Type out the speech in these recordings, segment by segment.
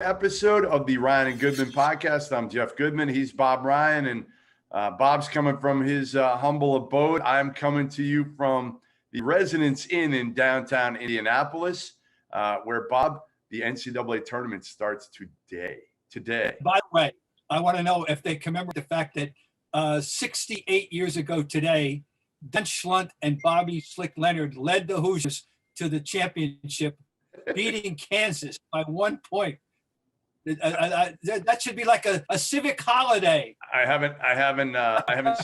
Episode of the Ryan and Goodman podcast. I'm Jeff Goodman. He's Bob Ryan, and Bob's coming from his humble abode. I'm coming to you from the Residence Inn in downtown Indianapolis, where, Bob, the NCAA tournament starts today. By the way, I want to know if they commemorate the fact that 68 years ago today, Dan Schlunt and Bobby Slick Leonard led the Hoosiers to the championship, beating Kansas by 1 point. That should be like a civic holiday. I haven't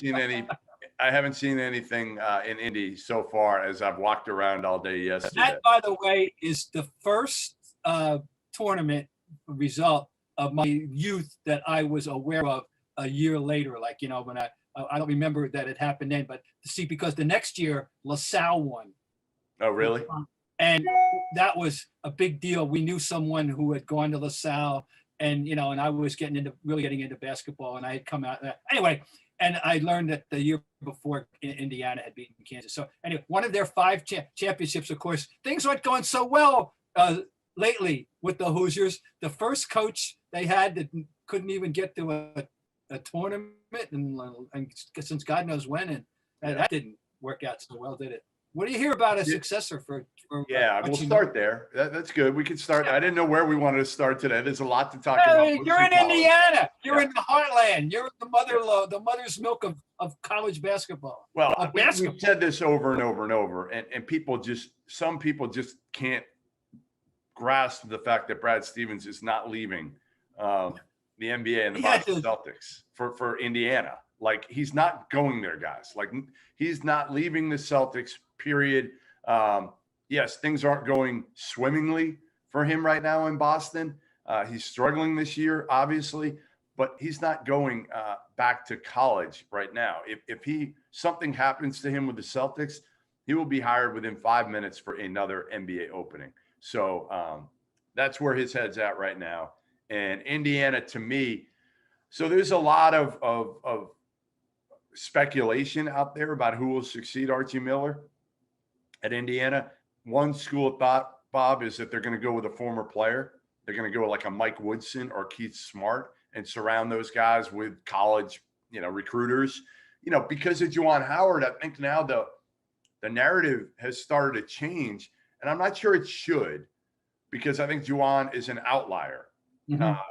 seen anything in Indy so far as I've walked around all day yesterday. That, by the way, is the first tournament result of my youth that I was aware of a year later. Like, you know, when I don't remember that it happened then, but see, because the next year LaSalle won. Oh, really? And that was a big deal. We knew someone who had gone to LaSalle, and you know, and I was getting into basketball, and I had come out anyway. And I learned that the year before Indiana had beaten Kansas. So anyway, one of their 5 championships. Of course, things weren't going so well lately with the Hoosiers. The first coach they had that couldn't even get to a tournament, and since God knows when, and that didn't work out so well, did it? What do you hear about a successor for we'll start there. That's good. We can start. I didn't know where we wanted to start today. There's a lot to talk about. You're in Indiana. You're in the heartland. You're the mother's milk of college basketball. Well, we've said this over and over and over, and some people just can't grasp the fact that Brad Stevens is not leaving the NBA and the Boston Celtics for Indiana. Like, he's not going there, guys. Like, he's not leaving the Celtics, period. Yes, things aren't going swimmingly for him right now in Boston. He's struggling this year, obviously, but he's not going back to college right now. If something happens to him with the Celtics, he will be hired within 5 minutes for another NBA opening. So that's where his head's at right now. And Indiana, to me, so there's a lot of speculation out there about who will succeed Archie Miller at Indiana. One school of thought, Bob, is that they're going to go with a former player. They're going to go like a Mike Woodson or Keith Smart and surround those guys with college, recruiters. Because of Juwan Howard, I think now the narrative has started to change, and I'm not sure it should, because I think Juwan is an outlier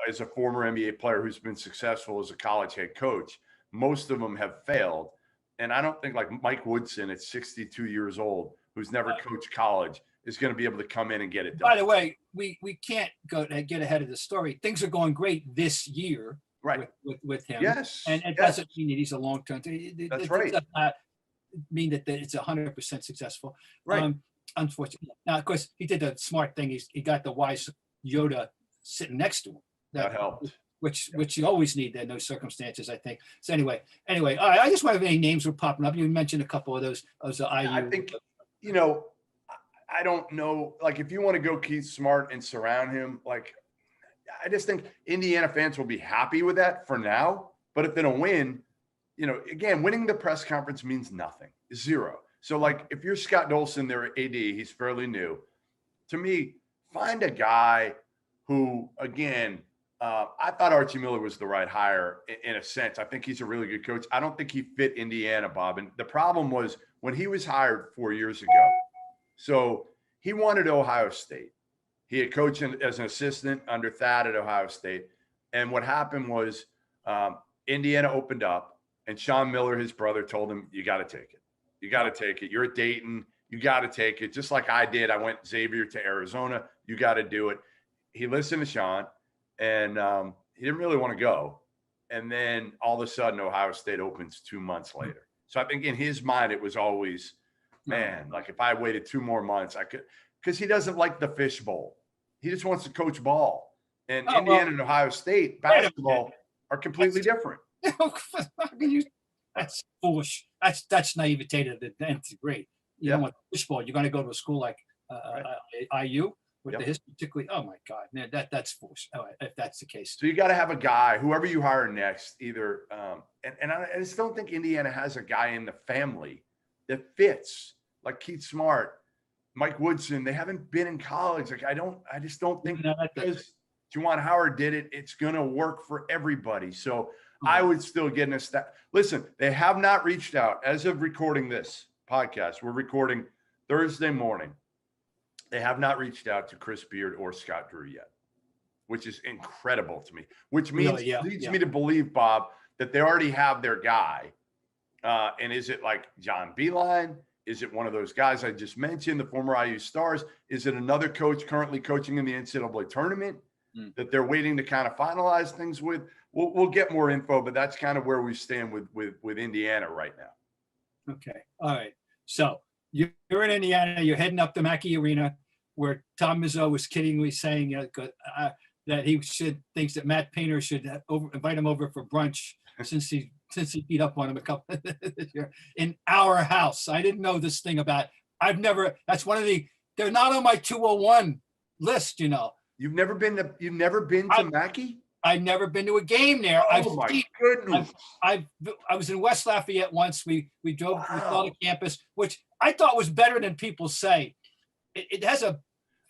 as a former NBA player who's been successful as a college head coach. Most of them have failed. And I don't think like Mike Woodson at 62 years old, who's never coached college, is going to be able to come in and get it done. By the way, we can't get ahead of the story. Things are going great this year, right? With him. Yes. And it doesn't mean that he's a long-term. That's right. It does not mean that it's 100% successful. Right. Unfortunately. Now, of course, he did the smart thing. He got the wise Yoda sitting next to him. That helped. Which you always need in those circumstances, I think. So anyway, I just wonder if any names were popping up. You mentioned a couple of those IU. I think, I don't know. Like, if you want to go Keith Smart and surround him, like, I just think Indiana fans will be happy with that for now. But if they don't win, again, winning the press conference means nothing. Zero. So, like, if you're Scott Dolson, their AD, he's fairly new. To me, find a guy who, again, I thought Archie Miller was the right hire in a sense. I think he's a really good coach. I don't think he fit Indiana, Bob. And the problem was when he was hired 4 years ago. So he wanted Ohio State. He had coached as an assistant under Thad at Ohio State. And what happened was Indiana opened up, and Sean Miller, his brother, told him, you got to take it. You got to take it. You're at Dayton. You got to take it. Just like I did. I went Xavier to Arizona. You got to do it. He listened to Sean. And he didn't really want to go. And then all of a sudden, Ohio State opens 2 months later. So I think in his mind, it was always, man, like if I waited 2 more months, I could, because he doesn't like the fishbowl. He just wants to coach ball. And Indiana and Ohio State basketball are completely different. That's foolish. That's naivete to the nth degree. You don't want fishbowl. You're going to go to a school like IU. With the history, particularly, oh my God, man, that's foolish. Oh, if that's the case. So you got to have a guy, whoever you hire next, either, and I just don't think Indiana has a guy in the family that fits, like Keith Smart, Mike Woodson. They haven't been in college. Like I just don't think because Juwan Howard did it. It's going to work for everybody. So I would still get in a stat. Listen, they have not reached out as of recording this podcast. We're recording Thursday morning. They have not reached out to Chris Beard or Scott Drew yet, which is incredible to me, which means leads me to believe, Bob, that they already have their guy. And is it like John Beilein? Is it one of those guys I just mentioned, the former IU Stars? Is it another coach currently coaching in the NCAA tournament that they're waiting to kind of finalize things with? We'll get more info, but that's kind of where we stand with Indiana right now. Okay. All right. So you're in Indiana. You're heading up to Mackey Arena, where Tom Izzo was kiddingly saying that he thinks that Matt Painter should invite him over for brunch since he beat up on him a couple this year in our house. I didn't know this thing about. That's one of they're not on my 201 list. You know. You've never been to Mackey? I've never been to a game there. Oh my goodness! I was in West Lafayette once. We drove. We saw the campus, which I thought was better than people say. It has a.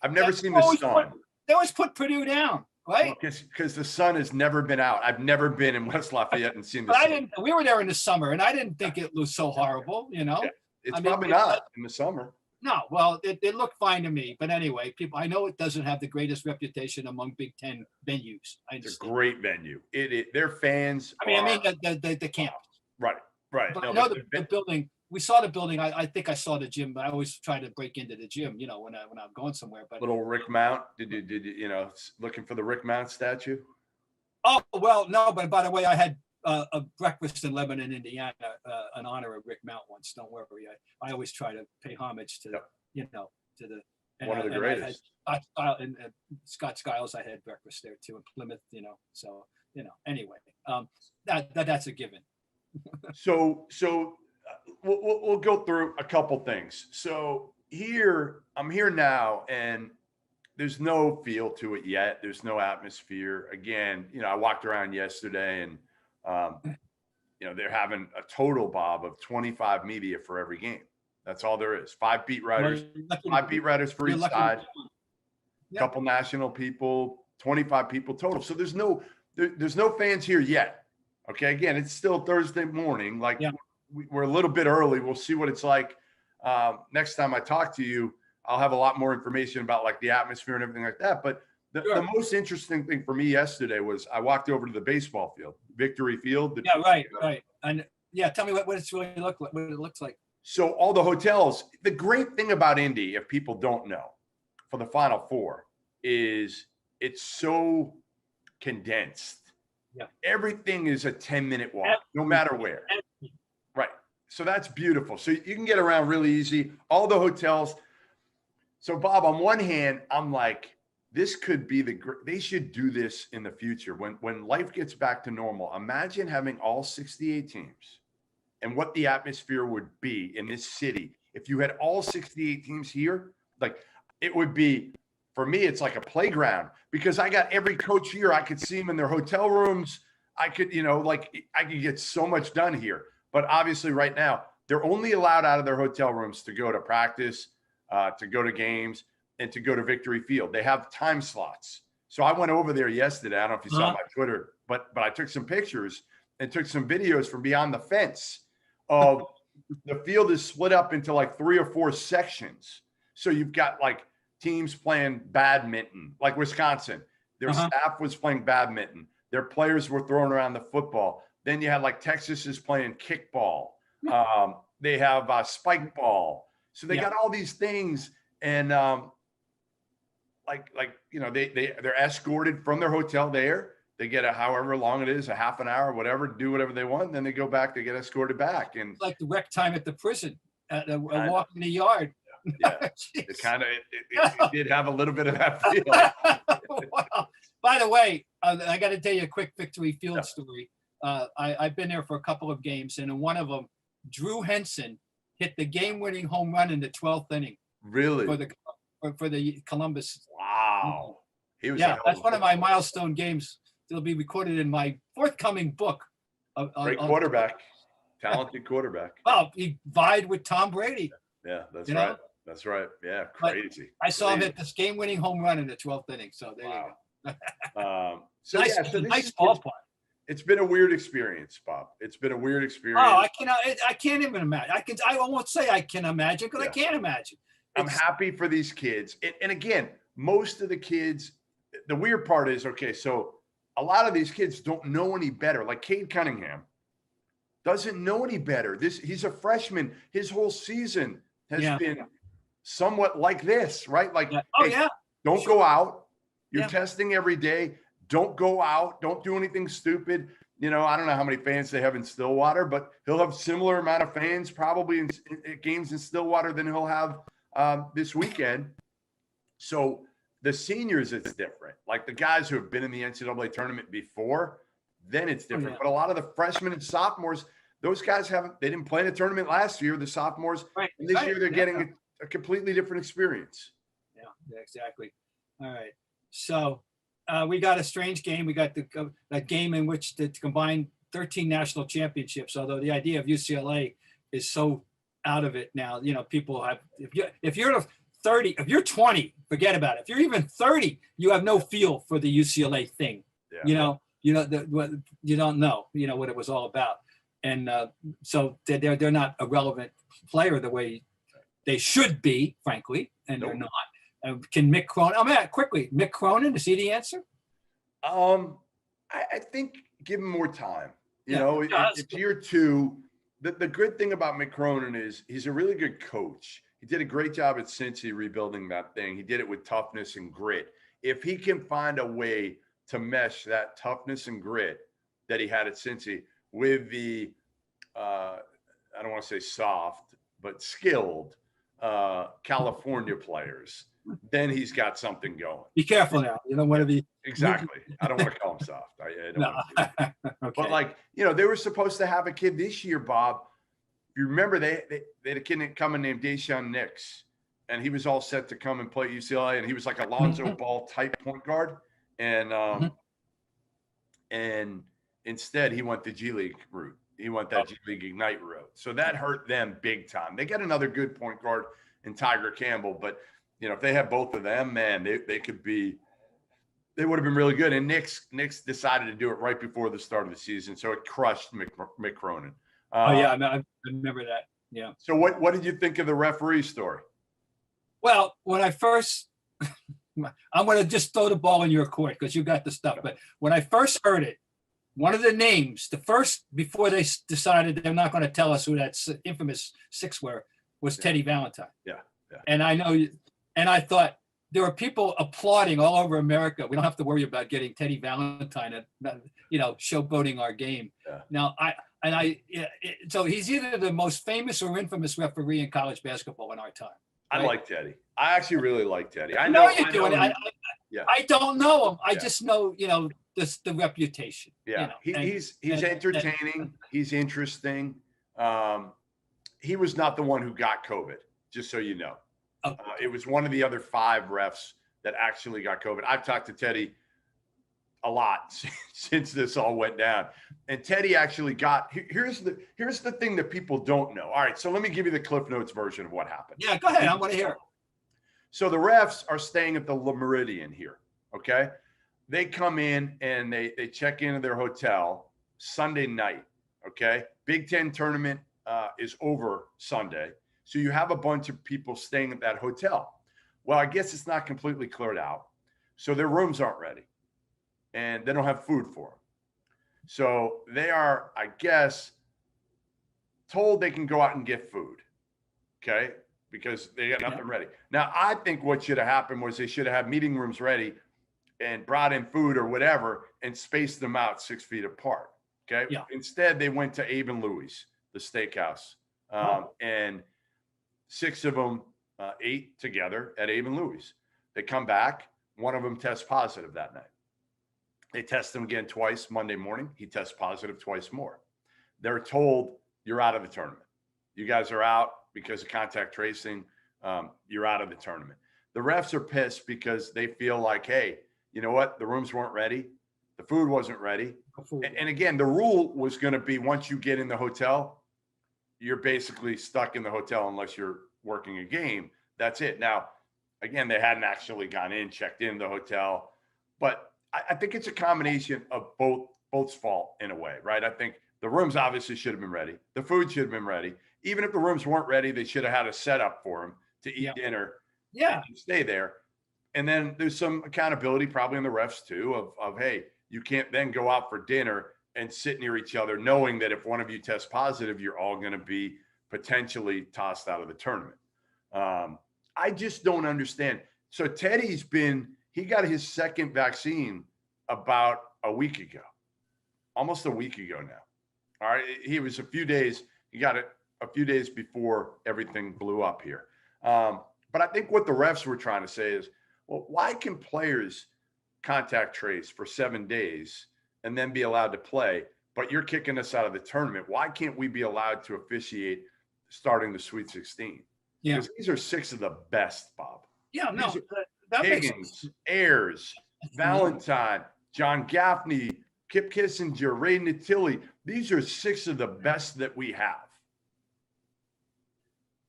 I've never seen the sun. They always put Purdue down, right? Because the sun has never been out. I've never been in West Lafayette and seen the sun. We were there in the summer, and I didn't think it was so horrible. You know, it's probably not in the summer. No, well, it looked fine to me. But anyway, I know it doesn't have the greatest reputation among Big Ten venues. It's a great venue. Their fans. I mean the campus. Right. But I know the building. We saw the building. I think I saw the gym. But I always try to break into the gym, you know, when I'm going somewhere. But little Rick Mount. Did you looking for the Rick Mount statue? Oh well, no. But by the way, I had a breakfast in Lebanon, Indiana, in honor of Rick Mount once. Don't worry. I always try to pay homage to to the one of the greatest. And Scott Skiles. I had breakfast there too in Plymouth. You know, so anyway, that's a given. So we'll go through a couple things. So I'm here now, and there's no feel to it yet. There's no atmosphere. Again, I walked around yesterday, and they're having a total, Bob, of 25 media for every game. That's all there is. 5 beat writers, 5 beat writers for each side. A couple national people, 25 people total. So there's no fans here yet. Okay, again, it's still Thursday morning. We're a little bit early. We'll see what it's like. Next time I talk to you, I'll have a lot more information about the atmosphere and everything like that. But the most interesting thing for me yesterday was I walked over to the baseball field, Victory Field. Right. And tell me what it's really what it looks like. So all the hotels. The great thing about Indy, if people don't know, for the Final Four, is it's so condensed. Yeah. Everything is a 10-minute walk, no matter where. Right. So that's beautiful. So you can get around really easy. All the hotels. So, Bob, on one hand, I'm like, this could be they should do this in the future. When life gets back to normal, imagine having all 68 teams and what the atmosphere would be in this city. If you had all 68 teams here, it would be, for me, it's like a playground, because I got every coach here. I could see them in their hotel rooms. I could, I could get so much done here. But obviously right now, they're only allowed out of their hotel rooms to go to practice, to go to games, and to go to Victory Field. They have time slots. So I went over there yesterday. I don't know if you saw my Twitter, but I took some pictures and took some videos from beyond the fence of the field is split up into 3 or 4 sections. So you've got teams playing badminton, like Wisconsin. Their staff was playing badminton. Their players were throwing around the football. Then you had Texas is playing kickball. They have spike ball. So they got all these things, and they're escorted from their hotel there. They get however long it is, a half an hour, whatever, do whatever they want. And then they go back, they get escorted back. And like the rec time at the prison, a walk in the yard. Yeah, it did have a little bit of that feel. Wow. By the way, I got to tell you a quick Victory Field story. I've been there for a couple of games, and in one of them, Drew Henson hit the game-winning home run in the 12th inning. Really? For the Columbus. Wow. That's one of my milestone games. It'll be recorded in my forthcoming book. Great quarterback. Talented quarterback. Well, he vied with Tom Brady. Yeah, that's right. That's right. Yeah, crazy. I saw him hit this game-winning home run in the 12th inning. So there you go. So nice, yeah, so nice ballpark. It's been a weird experience, Bob. It's been a weird experience. Oh, I can't even imagine. I won't say I can imagine because I can't imagine. I'm happy for these kids. And again, most of the kids, the weird part is, okay, so a lot of these kids don't know any better. Like Cade Cunningham doesn't know any better. He's a freshman. His whole season has been somewhat like this, right? Like, don't go out. You're testing every day. Don't go out. Don't do anything stupid. I don't know how many fans they have in Stillwater, but he'll have similar amount of fans probably in games in Stillwater than he'll have this weekend. So the seniors, it's different. Like the guys who have been in the NCAA tournament before, then it's different. But a lot of the freshmen and sophomores, those guys they didn't play in a tournament last year, the sophomores. Right. And this year they're getting a completely different experience. Yeah, exactly. All right. So we got a strange game. We got a game in which to combine 13 national championships, although the idea of UCLA is so out of it now. People have, if you're 30, if you're 20, forget about it. If you're even 30, you have no feel for the UCLA thing. Yeah. You don't know, what it was all about. And so they're not a relevant player the way they should be, frankly, and they're not. Can Mick Cronin? Quickly, Mick Cronin, is he the answer? I think give him more time. It's year two. The good thing about Mick Cronin is he's a really good coach. He did a great job at Cincy rebuilding that thing. He did it with toughness and grit. If he can find a way to mesh that toughness and grit that he had at Cincy with the, I don't want to say soft, but skilled California players, then he's got something going. Be careful now. You don't want to be. Exactly. I don't want to call him soft. I don't want to do that. Okay. But like, they were supposed to have a kid this year, Bob. If you remember, they had a kid coming named Deshaun Nix, and he was all set to come and play at UCLA, and he was like a Lonzo Ball type point guard. And and instead he went the G League route. He went that G League Ignite route. So that hurt them big time. They got another good point guard in Tiger Campbell, but if they had both of them, man, they would have been really good. And Nix decided to do it right before the start of the season, so it crushed Mick Cronin. I remember that. Yeah. So what did you think of the referee story? Well, when I first, I'm going to just throw the ball in your court because you got the stuff. But when I first heard it, one of the names, before they decided they're not going to tell us who that infamous six were, was Teddy Valentine. Yeah. And I know, and I thought there were people applauding all over America. We don't have to worry about getting Teddy Valentine, showboating our game. Yeah. Now, so he's either the most famous or infamous referee in college basketball in our time. Right? I like Teddy. I actually really like Teddy. I know you do. I don't know him. I just know, the reputation. Yeah, he's entertaining. He's interesting. He was not the one who got COVID, just so you know. Okay. It was one of the other 5 refs that actually got COVID. I've talked to Teddy a lot since this all went down. And Teddy actually here's the thing that people don't know. All right, so let me give you the Cliff Notes version of what happened. Yeah, go ahead. I want to hear it. So the refs are staying at the Le Meridian here, okay? They come in and they check into their hotel Sunday night, okay? Big Ten tournament is over Sunday. So you have a bunch of people staying at that hotel. Well, I guess it's not completely cleared out. So their rooms aren't ready. And they don't have food for them. So they are, I guess, told they can go out and get food, okay? Because they got nothing ready. Now, I think what should have happened was they should have had meeting rooms ready and brought in food or whatever and spaced them out 6 feet apart, okay? Yeah. Instead, they went to Abe and Louie's, the steakhouse, and 6 of them ate together at Abe and Louie's. They come back. One of them tests positive that night. They test him again twice Monday morning. He tests positive twice more. They're told, you're out of the tournament. You guys are out because of contact tracing. You're out of the tournament. The refs are pissed because they feel like, hey, you know what? The rooms weren't ready. The food wasn't ready. And again, the rule was going to be once you get in the hotel, you're basically stuck in the hotel unless you're working a game. That's it. Now, again, they hadn't actually gone in, checked in the hotel. But I think it's a combination of both's fault in a way, right? I think the rooms obviously should have been ready. The food should have been ready. Even if the rooms weren't ready, they should have had a setup for them to eat dinner. Yeah. And stay there. And then there's some accountability probably in the refs too of, hey, you can't then go out for dinner and sit near each other knowing that if one of you tests positive, you're all going to be potentially tossed out of the tournament. I just don't understand. So Teddy's he got his second vaccine about a week ago, almost a week ago now. All right. He was he got it a few days before everything blew up here. But I think what the refs were trying to say is, well, why can players contact trace for 7 days and then be allowed to play, but you're kicking us out of the tournament? Why can't we be allowed to officiate starting the Sweet 16? Yeah. Because these are 6 of the best, Bob. Yeah, no, that makes Higgins, sense. Ayers, Valentine, John Gaffney, Kip Kissinger, Ray Natili. These are 6 of the best that we have.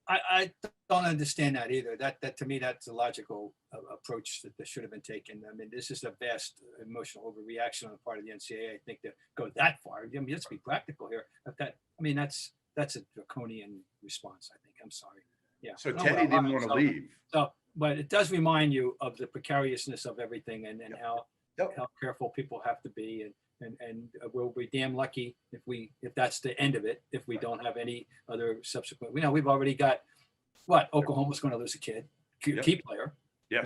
I don't understand that either. That to me, that's a logical approach that should have been taken. I mean, this is a vast emotional overreaction on the part of the NCAA. I think to go that far. I mean, let's be practical here. That's a draconian response, I think. I'm sorry. Yeah. So Teddy didn't want to leave. So, but it does remind you of the precariousness of everything and how careful people have to be. And we'll be damn lucky if that's the end of it, if we don't have any other subsequent. We've already got Oklahoma's going to lose a key player. Yes,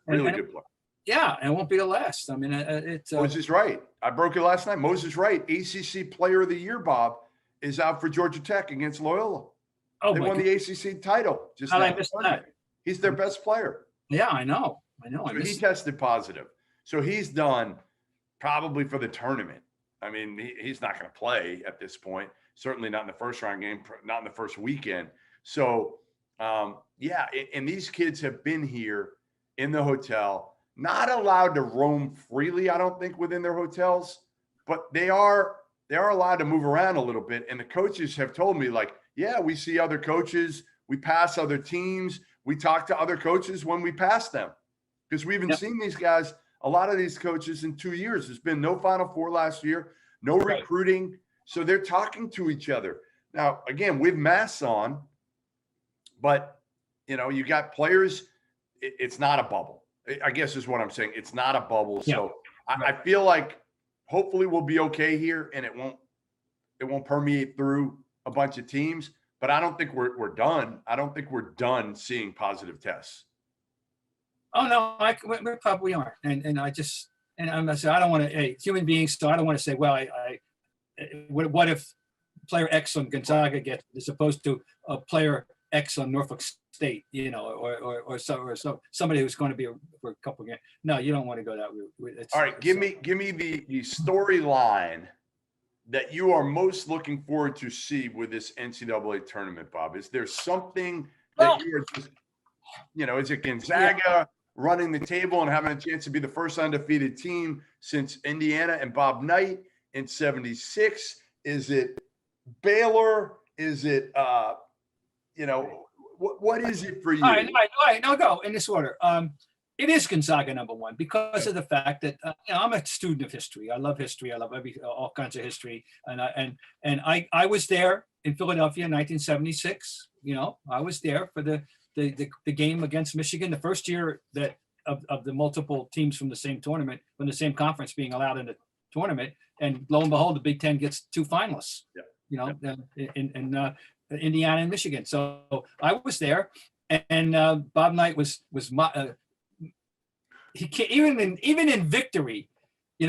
right? really good player. Yeah, and it won't be the last. I mean, it's Moses Wright. I broke it last night. Moses Wright, ACC Player of the Year, Bob, is out for Georgia Tech against Loyola. Oh, they won the ACC title. Just I missed that. He's their best player. Yeah, I know. So he tested positive. So he's done probably for the tournament. I mean, he's not going to play at this point. Certainly not in the first round game, not in the first weekend. So, and these kids have been here in the hotel, not allowed to roam freely, I don't think, within their hotels, but they are allowed to move around a little bit. And the coaches have told me, like, yeah, we see other coaches, we pass other teams, we talk to other coaches when we pass them, because we haven't seen these guys, a lot of these coaches, in 2 years. There's been no Final Four last year, no recruiting. So they're talking to each other. Now, again, with masks on, but, you got players, it's not a bubble, I guess is what I'm saying. It's not a bubble. So I feel like hopefully we'll be okay here and it won't permeate through a bunch of teams, but I don't think we're done. I don't think we're done seeing positive tests. Oh no, we probably aren't. And I don't want to, human beings. So I don't want to say, well, what if player X on Gonzaga gets as opposed to a player X on Norfolk State, or somebody who's going to be for a couple of games. No, you don't want to go that route. All right, give me the storyline that you are most looking forward to see with this NCAA tournament, Bob. Is there something that you are just, is it Gonzaga running the table and having a chance to be the first undefeated team since Indiana and Bob Knight in '76? Is it Baylor? Is it, what is it for you? All right, no, go in this order. It is Gonzaga number one because of the fact that I'm a student of history. I love history. I love all kinds of history. And I was there in Philadelphia in 1976. I was there for the game against Michigan, the first year that of the multiple teams from the same tournament, from the same conference being allowed in the tournament. And lo and behold, the Big Ten gets 2 finalists. In Indiana and Michigan. So I was there, and Bob Knight was my. Even in victory, he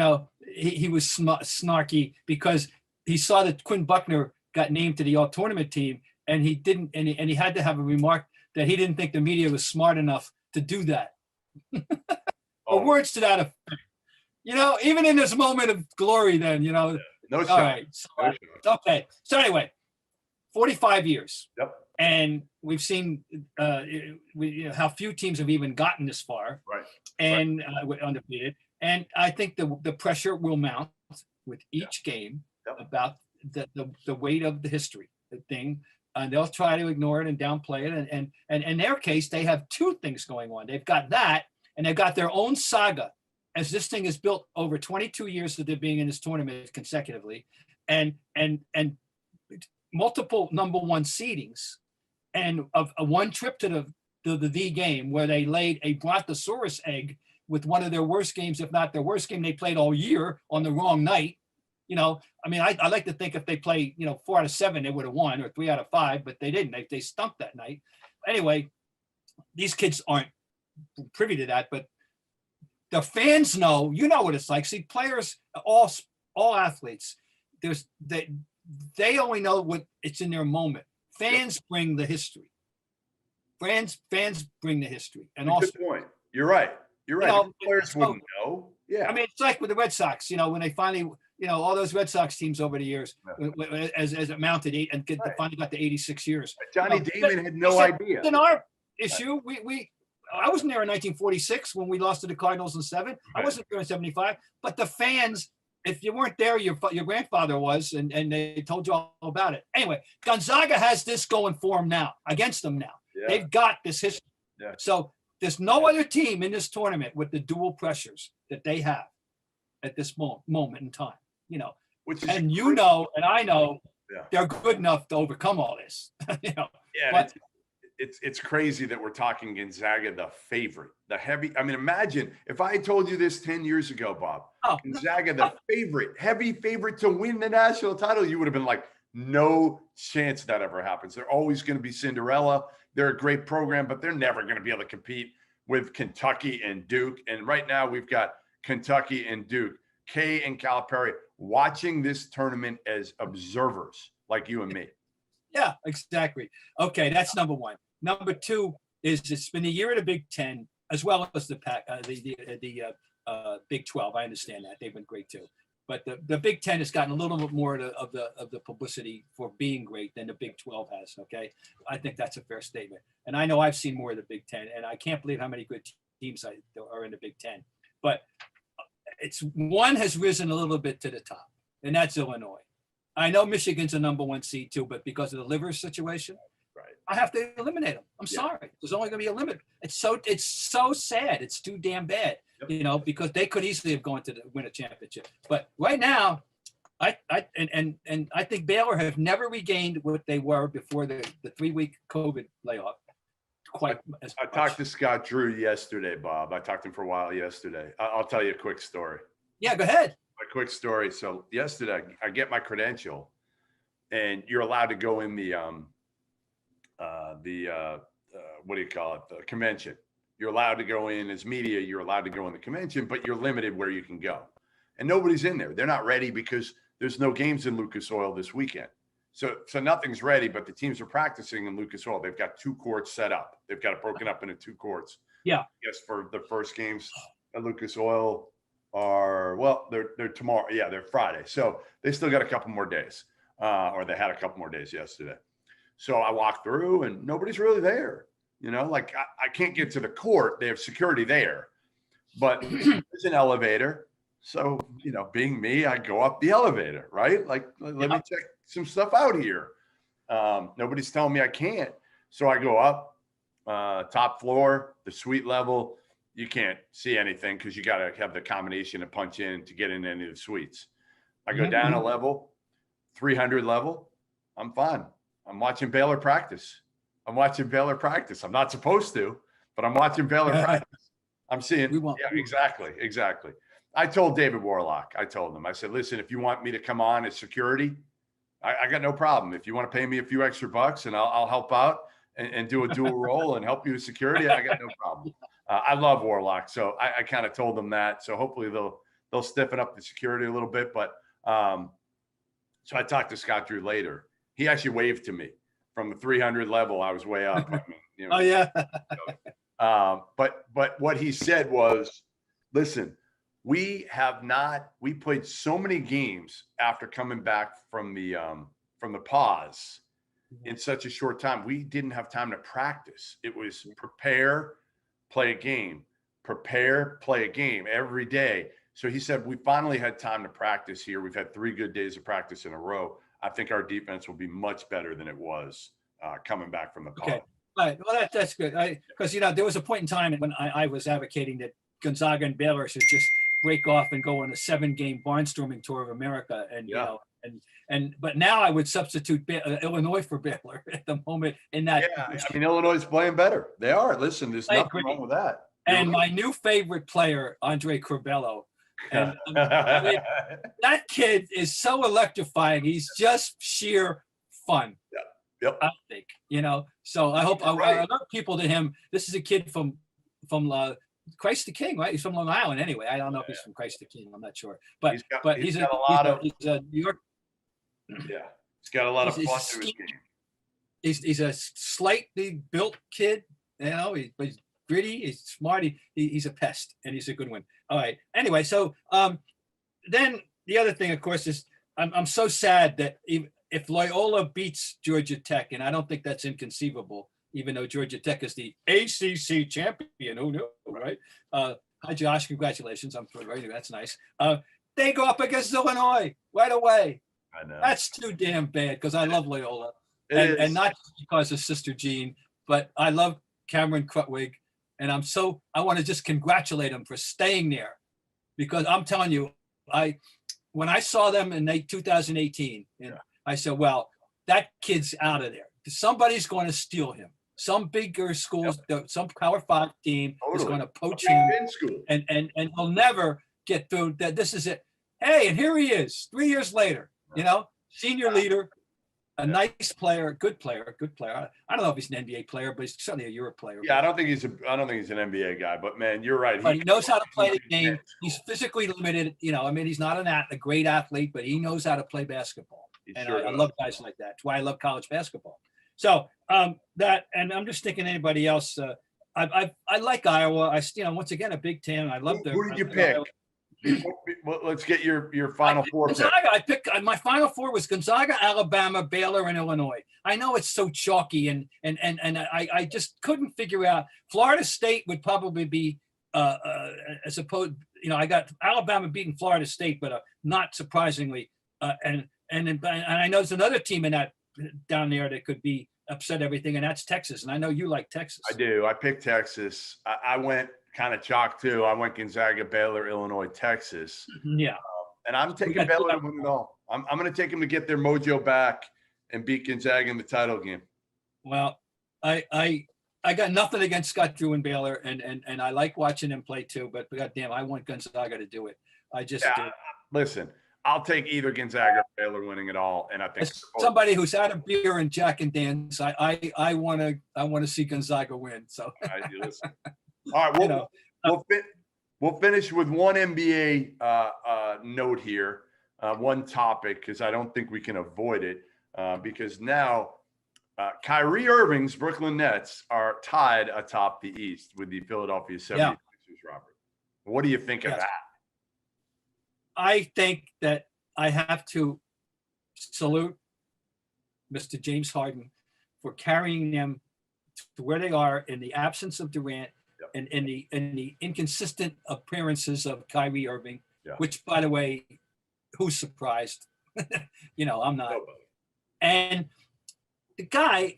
was snarky because he saw that Quinn Buckner got named to the all tournament team, and he didn't, and he had to have a remark that he didn't think the media was smart enough to do that. Or words to that effect. Even in this moment of glory, then No all right. Okay. So anyway, 45 years. Yep. And we've seen how few teams have even gotten this far. Right. And undefeated. And I think the pressure will mount with each game about the weight of the history, the thing. And they'll try to ignore it and downplay it. And in their case, they have 2 things going on. They've got that, and they've got their own saga as this thing is built over 22 years of there being in this tournament consecutively, and multiple number one seedings, and of a one trip to the game where they laid a brontosaurus egg with one of their worst games, if not their worst game they played all year, on the wrong night. I mean, I like to think if they play, 4 out of 7, they would have won, or 3 out of 5, but they didn't. They stumped that night. Anyway, these kids aren't privy to that, but the fans know, what it's like. See, players, all athletes, they only know what it's in their moment. Fans bring the history. Fans bring the history. And also, good point. You're right. Players wouldn't know. Yeah. I mean, it's like with the Red Sox, when they finally, all those Red Sox teams over the years, as it mounted and finally got to 86 years. Johnny Damon had no idea. In our issue, I wasn't there in 1946 when we lost to the Cardinals in 7. Right. I wasn't there in 75, but the fans, if you weren't there, your grandfather was, and they told you all about it. Anyway, Gonzaga has this going for them now, against them now. Yeah. They've got this history. Yeah. So there's no other team in this tournament with the dual pressures that they have at this moment in time, Which is and and I know they're good enough to overcome all this, Yeah, but it's crazy that we're talking Gonzaga, the favorite, the heavy. I mean, imagine if I had told you this 10 years ago, Bob. Gonzaga, the heavy favorite to win the national title, you would have been like, no chance that ever happens. They're always going to be Cinderella. They're a great program, but they're never going to be able to compete with Kentucky and Duke. And right now we've got Kentucky and Duke, Kay and Calipari, watching this tournament as observers like you and me. Yeah, exactly. Okay, that's number one. Number two is it's been a year of the Big Ten as well as the Big 12. I understand that they've been great too, but the Big Ten has gotten a little bit more of the publicity for being great than the Big 12 has. Okay, I think that's a fair statement. And I know I've seen more of the Big Ten, and I can't believe how many good teams are in the Big Ten. But one has risen a little bit to the top, and that's Illinois. I know Michigan's a number one seed too, but because of the liver situation, I have to eliminate them. I'm sorry. There's only going to be a limit. It's so sad. It's too damn bad, because they could easily have gone to win a championship. But right now, I think Baylor have never regained what they were before the 3-week COVID layoff. I talked to Scott Drew yesterday, Bob. I talked to him for a while yesterday. I'll tell you a quick story. Yeah, go ahead. A quick story. So yesterday, I get my credential, and you're allowed to go in the what do you call it? The convention. You're allowed to go in as media. You're allowed to go in the convention, but you're limited where you can go. And nobody's in there. They're not ready because there's no games in Lucas Oil this weekend. So nothing's ready, but the teams are practicing in Lucas Oil. They've got 2 courts set up. They've got it broken up into 2 courts. Yeah. I guess for the first games at Lucas Oil they're tomorrow. Yeah, they're Friday. So they still got a couple more days, or they had a couple more days yesterday. So I walked through and nobody's really there. Like I can't get to the court. They have security there, but there's an elevator. So, being me, I go up the elevator, right? Like, let me check some stuff out here. Nobody's telling me I can't. So I go up, top floor, the suite level. You can't see anything because you got to have the combination to punch in to get in any of the suites. I go down a level, 300 level. I'm fine. I'm watching Baylor practice. I'm not supposed to, but I'm watching Baylor practice. I'm seeing. Exactly. I told David Warlock, I said, listen, if you want me to come on as security, I got no problem. If you want to pay me a few extra bucks and I'll help out and do a dual role and help you with security, I got no problem. I love Warlock. So I kind of told them that. So hopefully they'll stiffen up the security a little bit. But so I talked to Scott Drew later. He actually waved to me from the 300 level. I was way up. Oh yeah. But what he said was, listen, we played so many games after coming back from the pause in such a short time. We didn't have time to practice. It was prepare, play a game, prepare, play a game every day. So he said, we finally had time to practice here. We've had 3 good days of practice in a row. I think our defense will be much better than it was coming back from the pause. Okay. All right. Well, that's good. Because, there was a point in time when I was advocating that Gonzaga and Baylor should just break off and go on a 7-game barnstorming tour of America, and Yeah. but now I would substitute Illinois for Baylor at the moment in that. Yeah, I mean, Illinois is playing better. They are. Listen, there's nothing wrong with that. And my new favorite player, Andre Corbello. And I mean, that kid is so electrifying. He's just sheer fun. Yep. I think, so I hope I alert people to him. This is a kid from Christ the King, right? He's from Long Island anyway. I don't know if he's from Christ the King. I'm not sure, but he's a New York. Yeah, he's got a lot of fun to his game. He's a slightly built kid. He's gritty. He's smart. He's a pest, and he's a good one. All right. Anyway, so then the other thing, of course, is I'm so sad that if Loyola beats Georgia Tech, and I don't think that's inconceivable, even though Georgia Tech is the ACC champion. Oh no, right? Hi, Josh. Congratulations. I'm right. That's nice. They go up against Illinois right away. I know. That's too damn bad because I love Loyola, and not because of Sister Jean, but I love Cameron Krutwig, and I want to just congratulate him for staying there, because I'm telling you, when I saw them in 2018, I said, well, that kid's out of there. Somebody's going to steal him. Some bigger schools, some Power 5 team is going to poach him, and he'll never get through that. This is it. Hey, and here he is 3 years later, senior leader, a nice player, good player. I don't know if he's an NBA player, but he's certainly a Europe player. Yeah, I don't think he's an NBA guy, but man, you're right. But he knows how to play the game. He's physically limited. He's not a great athlete, but he knows how to play basketball. And I love guys like that. That's why I love college basketball. So and I'm just thinking anybody else. I like Iowa. Once again, a Big Ten. I love Who did you pick? Well, let's get your final four. Gonzaga. My final four was Gonzaga, Alabama, Baylor, and Illinois. I know it's so chalky, and I just couldn't figure out. Florida State would probably be as opposed. I got Alabama beating Florida State, but not surprisingly, and I know there's another team in that down there that could be upset everything, and that's Texas. And I know you like Texas. I do. I picked Texas. I went kind of chalk too. I went Gonzaga, Baylor, Illinois, Texas. Yeah. And I'm taking Baylor to win it all. I'm going to take them to get their mojo back and beat Gonzaga in the title game. Well, I got nothing against Scott Drew and Baylor, and I like watching them play too. But goddamn, I want Gonzaga to do it. I just do. Listen. I'll take either Gonzaga or Baylor winning it all, and I think as somebody who's had a beer and Jack and Dan's, I want to see Gonzaga win. So I do. Listen. All right, we'll finish with one NBA note here, one topic, because I don't think we can avoid it, because now Kyrie Irving's Brooklyn Nets are tied atop the East with the Philadelphia 76ers. Robert, what do you think of that? I think that I have to salute Mr. James Harden for carrying them to where they are in the absence of Durant and in the inconsistent appearances of Kyrie Irving, which, by the way, who's surprised? I'm not. Nobody. And the guy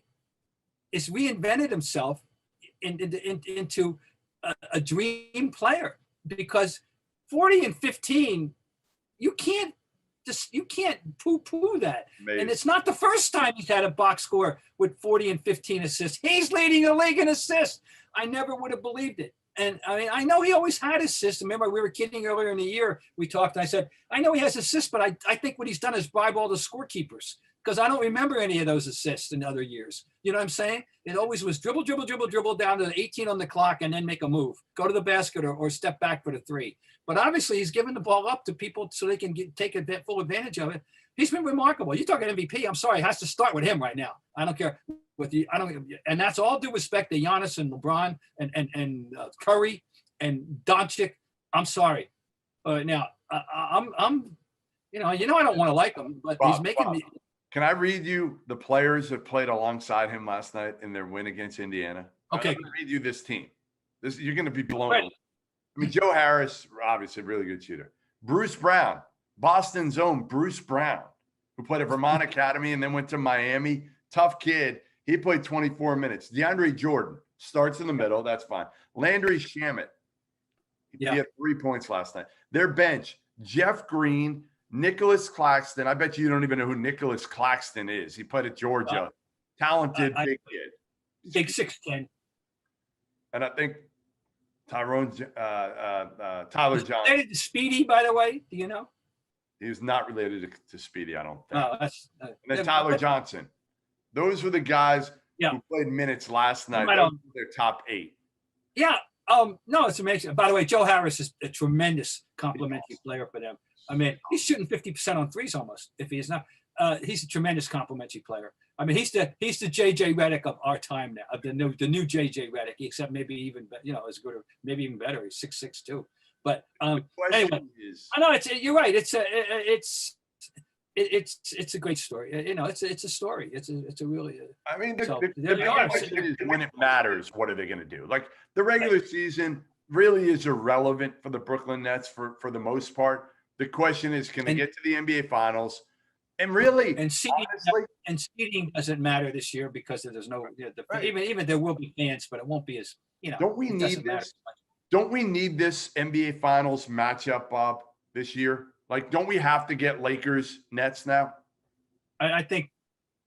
has reinvented himself into a dream player, because 40 and 15. You can't poo-poo that. Amazing. And it's not the first time he's had a box score with 40 and 15 assists. He's leading the league in assists. I never would have believed it. And I mean, I know he always had assists. Remember, we were kidding earlier in the year. We talked, and I said, I know he has assists, but I think what he's done is bribe all the scorekeepers, because I don't remember any of those assists in other years. You know what I'm saying? It always was dribble down to 18 on the clock and then make a move, go to the basket or step back for the three. But obviously he's given the ball up to people so they can take full advantage of it. He's been remarkable. You're talking MVP. I'm sorry. It has to start with him right now. I don't care with you. And that's all due respect to Giannis and LeBron and Curry and Doncic. I'm sorry. Now I'm I don't want to like him, but he's making me. Can I read you the players that played alongside him last night in their win against Indiana? Okay. I'm going to read you this team. You're going to be blown away. I mean, Joe Harris, obviously a really good shooter. Bruce Brown, Boston's own Bruce Brown, who played at Vermont Academy and then went to Miami. Tough kid. He played 24 minutes. DeAndre Jordan starts in the middle. That's fine. Landry Shamet. He had 3 points last night. Their bench, Jeff Green, Nicholas Claxton. I bet you don't even know who Nicholas Claxton is. He played at Georgia. Talented big kid. Big 6'10". And I think Tyler Johnson. Related to Speedy, by the way, do you know? He was not related to Speedy, I don't think. Oh, that's and then Tyler Johnson. Those were the guys who played minutes last night. Their top 8. Yeah. No, it's amazing. By the way, Joe Harris is a tremendous complimentary player for them. I mean, he's shooting 50% on threes almost. If he is not, he's a tremendous complimentary player. I mean, he's the JJ Redick of our time now, of the new JJ Redick, except maybe even as good or maybe even better. He's 6'6" too. But anyway, I know you're right. It's a great story. It's a story. It's a really. I mean, the question is when it matters, what are they going to do? Like the regular season really is irrelevant for the Brooklyn Nets for the most part. The question is, can they get to the NBA Finals? And really, seeding doesn't matter this year because there's no even there will be fans, but it won't be as Don't we need this? Don't we need this NBA Finals matchup, Bob, this year? Like, don't we have to get Lakers Nets now? I think,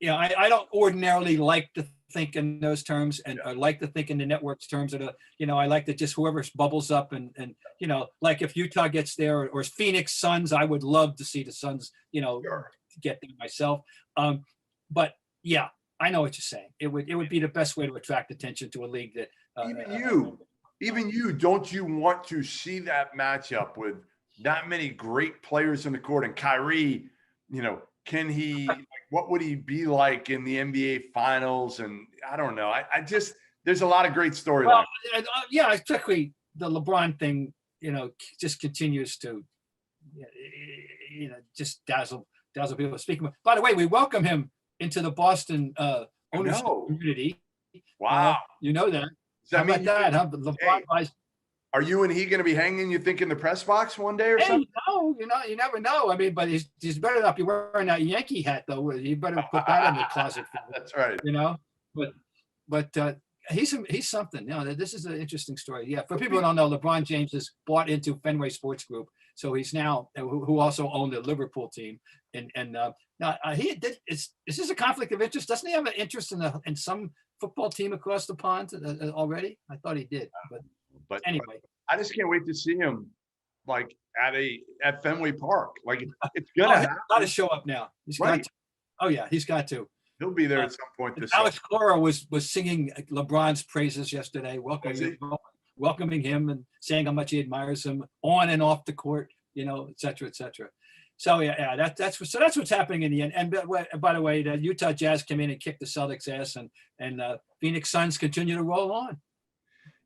I don't ordinarily like to think in those terms, and I like to think in the network's terms of I like to just whoever bubbles up and like if Utah gets there or Phoenix Suns, I would love to see the Suns, get there myself. But yeah, I know what you're saying. It would be the best way to attract attention to a league that even you, don't you want to see that matchup with that many great players in the court and Kyrie, can he, what would he be like in the NBA Finals? And I don't know. I just, there's a lot of great storylines. Well, exactly. The LeBron thing, just continues to, just dazzle people. Speaking of, by the way, we welcome him into the Boston ownership community. Wow. You know that. Does that mean that? LeBron are you and he going to be hanging, you think, in the press box one day or something? No, you never know. I mean, but he's better not be wearing that Yankee hat, though. You better put that in the closet. That's right. But he's something. This is an interesting story. Yeah, for people who don't know, LeBron James has bought into Fenway Sports Group, so he's now who also owned the Liverpool team. And now he did. Is this a conflict of interest? Doesn't he have an interest in some football team across the pond already? I thought he did, but anyway, I just can't wait to see him like at Fenway Park. Like it's gonna happen. He's got to show up now. He's got to. Oh yeah, he's got to. He'll be there at some point. Alex Cora was singing LeBron's praises yesterday, welcoming him and saying how much he admires him on and off the court, et cetera, et cetera. So that's what's happening in the end. And by the way, the Utah Jazz came in and kicked the Celtics' ass, and Phoenix Suns continue to roll on.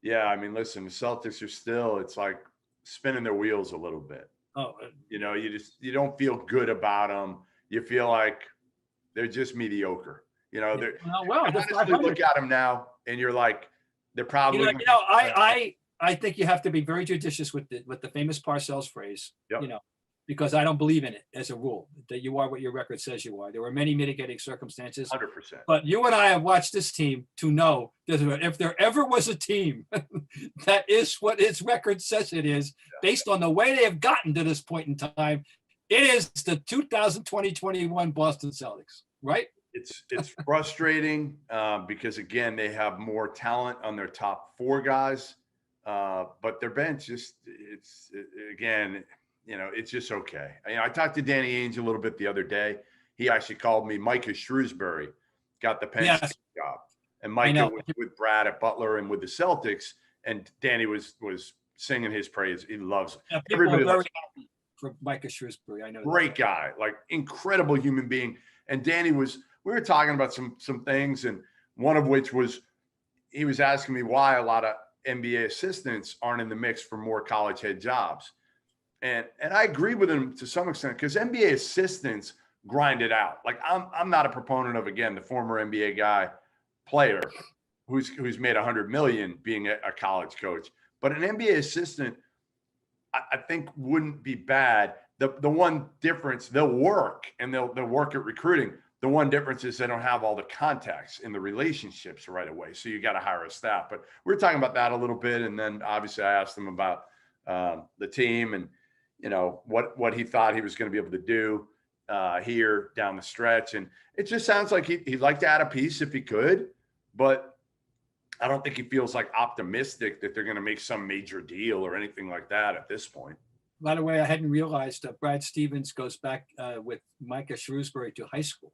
Yeah, I mean, listen, the Celtics are still, it's like spinning their wheels a little bit. Oh, you don't feel good about them. You feel like they're just mediocre. Honestly, look at them now, and you're like, they're probably. I think you have to be very judicious with the famous Parcells phrase. Yep. Because I don't believe in it as a rule, that you are what your record says you are. There were many mitigating circumstances. 100%. But you and I have watched this team to know that if there ever was a team that is what its record says it is, based on the way they have gotten to this point in time, it is the 2020-21 Boston Celtics, right? It's frustrating because, again, they have more talent on their top 4 guys, but their bench it's just okay. I talked to Danny Ainge a little bit the other day. He actually called me. Micah Shrewsbury got the Penn State job, and Micah was with Brad at Butler and with the Celtics. And Danny was singing his praise. He loves it. Yeah, everybody are very happy for Micah Shrewsbury. I know. Great guy, like incredible human being. And Danny we were talking about some things, and one of which was he was asking me why a lot of NBA assistants aren't in the mix for more college head jobs. And I agree with him to some extent because NBA assistants grind it out. Like I'm not a proponent of, again, the former NBA player who's made $100 million being a college coach, but an NBA assistant I think wouldn't be bad. The one difference, they'll work and they'll work at recruiting. The one difference is they don't have all the contacts in the relationships right away. So you got to hire a staff. But we're talking about that a little bit, and then obviously I asked them about the team and. what he thought he was going to be able to do here down the stretch. And it just sounds like he'd like to add a piece if he could, but I don't think he feels like optimistic that they're going to make some major deal or anything like that at this point. By the way, I hadn't realized that Brad Stevens goes back with Micah Shrewsbury to high school.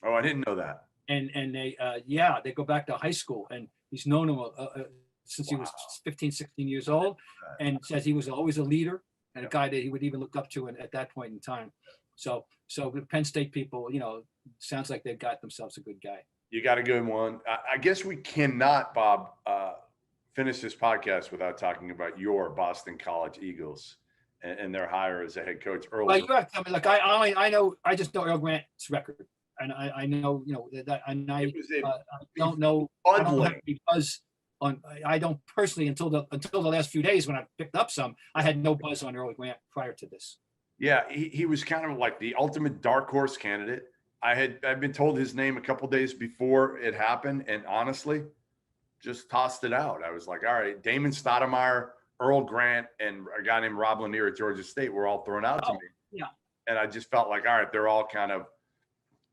Oh, I didn't know that. And they they go back to high school, and he's known him since he was 15, 16 years old, and says he was always a leader and a guy that he would even look up to at that point in time. So the Penn State people, sounds like they've got themselves a good guy. You got a good one. I guess we cannot, Bob, finish this podcast without talking about your Boston College Eagles and their hire as a head coach. Earl. Well, you have to tell me. Like I know, I just know Earl Grant's record, and I know that, and I don't know. I don't have any buzz on. I don't personally until the last few days when I picked up some. I had no buzz on Earl Grant prior to this. Yeah, he was kind of like the ultimate dark horse candidate. I'd been told his name a couple days before it happened, and honestly, just tossed it out. I was like, all right, Damon Stoudemire, Earl Grant, and a guy named Rob Lanier at Georgia State were all thrown out to me. Yeah. And I just felt like, all right, they're all kind of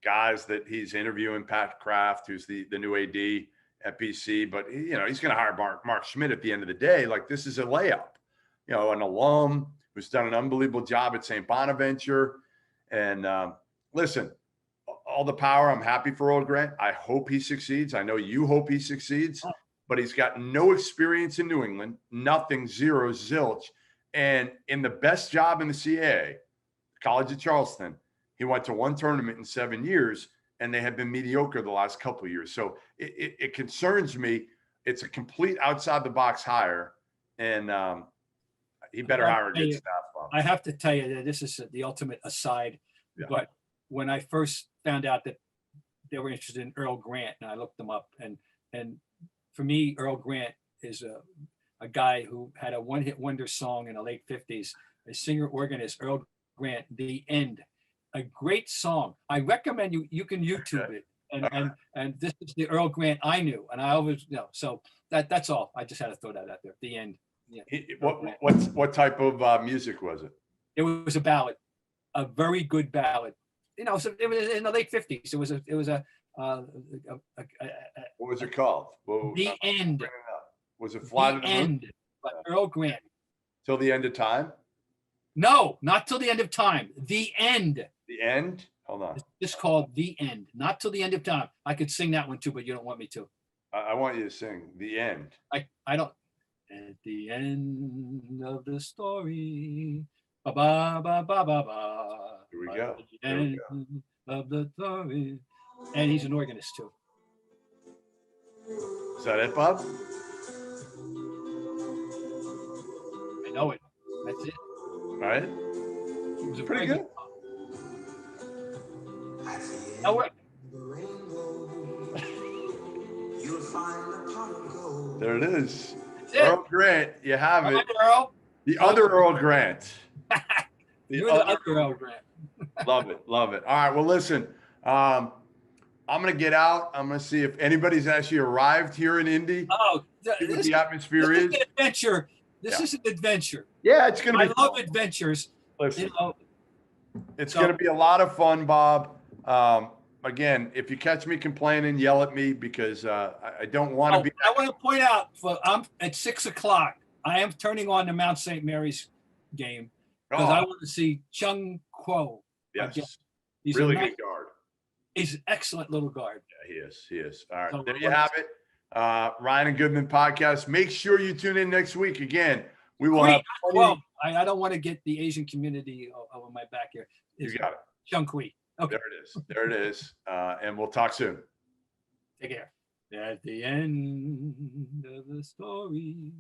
guys that he's interviewing. Pat Kraft, who's the new AD at BC, but he's going to hire Mark Schmidt at the end of the day. Like, this is a layup, an alum who's done an unbelievable job at St. Bonaventure. And listen, all the power. I'm happy for Earl Grant. I hope he succeeds. I know you hope he succeeds, but he's got no experience in New England, nothing, zero, zilch. And in the best job in the CAA, College of Charleston, he went to one tournament in 7 years, and they have been mediocre the last couple of years. So it concerns me. It's a complete outside the box hire, and he better hire a good staff. I have to tell you that this is the ultimate aside, but when I first found out that they were interested in Earl Grant, and I looked them up, and for me, Earl Grant is a guy who had a one-hit wonder song in the late 50s, a singer-organist, Earl Grant, The End, a great song. I recommend you can YouTube it, and this is the Earl Grant I knew, and I always so that's all. I just had to throw that out there. The End. Yeah. What type of music was it? It was a ballad, a very good ballad. So it was in the late 50s. It was a what was it called? The End. Was it Fly to the End? Moon? But Earl Grant. Till the end of time? No, not till the end of time. The End. The End? Hold on. It's just called The End. Not till the end of time. I could sing that one too, but you don't want me to. I want you to sing The End. I don't. At the end of the story. Ba ba ba ba ba ba. Here we go. At the end of the story. And he's an organist too. Is that it, Bob? I know it. That's it. All right. It was a Pretty good. Now what? There it is. Earl Grant, you have it. Earl. The other Earl Grant. You're the other Earl Grant. Love it. All right. Well, listen, I'm going to get out. I'm going to see if anybody's actually arrived here in Indy. Oh, see what the atmosphere is. An adventure. This is an adventure. Yeah, it's going to be. I love adventures. Listen, it's going to be a lot of fun, Bob. Again, if you catch me complaining, yell at me because I don't want to be. I want to point out, I'm at 6:00. I am turning on the Mount St. Mary's game because I want to see Chung Kuo. Yes, he's really good guard. He's an excellent little guard. Yeah, he is. All right, there you have it. Ryan and Goodman podcast. Make sure you tune in next week. Again, we will have. Well, I don't want to get the Asian community over my back here. You got it. Chung Kui. Okay. There it is. And we'll talk soon. Take care. At the end of the story.